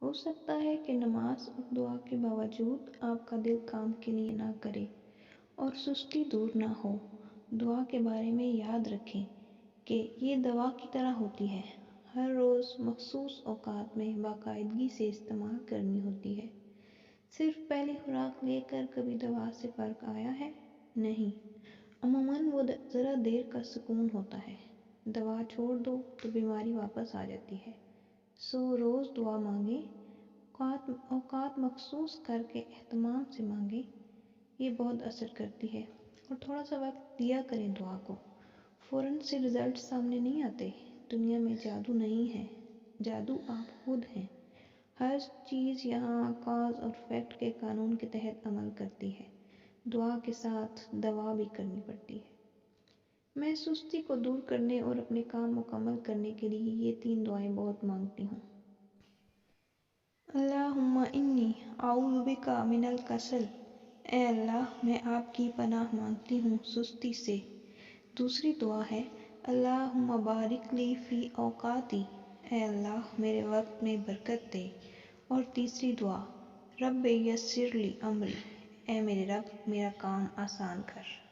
ہو سکتا ہے کہ نماز اور دعا کے باوجود آپ کا دل کام کے لیے نہ کرے اور سستی دور نہ ہو۔ دعا کے بارے میں یاد رکھیں کہ یہ دوا کی طرح ہوتی ہے، ہر روز مخصوص اوقات میں باقاعدگی سے استعمال کرنی ہوتی ہے۔ صرف پہلی خوراک لے کر کبھی دوا سے فرق آیا ہے؟ نہیں، عموماً وہ ذرا دیر کا سکون ہوتا ہے۔ دوا چھوڑ دو تو بیماری واپس آ جاتی ہے۔ سو روز دعا مانگیں، اوقات مخصوص کر کے اہتمام سے مانگیں، یہ بہت اثر کرتی ہے۔ اور تھوڑا سا وقت دیا کریں دعا کو، فوراً سے رزلٹ سامنے نہیں آتے۔ دنیا میں جادو نہیں ہے، جادو آپ خود ہیں۔ ہر چیز یہاں کاز اور افیکٹ کے قانون کے تحت عمل کرتی ہے۔ دعا کے ساتھ دوا بھی کرنی پڑتی ہے۔ میں سستی کو دور کرنے اور اپنے کام مکمل کرنے کے لیے یہ 3 دعائیں بہت مانگتی ہوں۔ اللہم انی اعوذ بک من الکسل، اے اللہ میں آپ کی پناہ مانگتی ہوں سستی سے۔ دوسری دعا ہے اللہم بارک لی فی اوقاتی، اے اللہ میرے وقت میں برکت دے۔ اور تیسری دعا رب یسر لی امری، اے میرے رب میرا کام آسان کر۔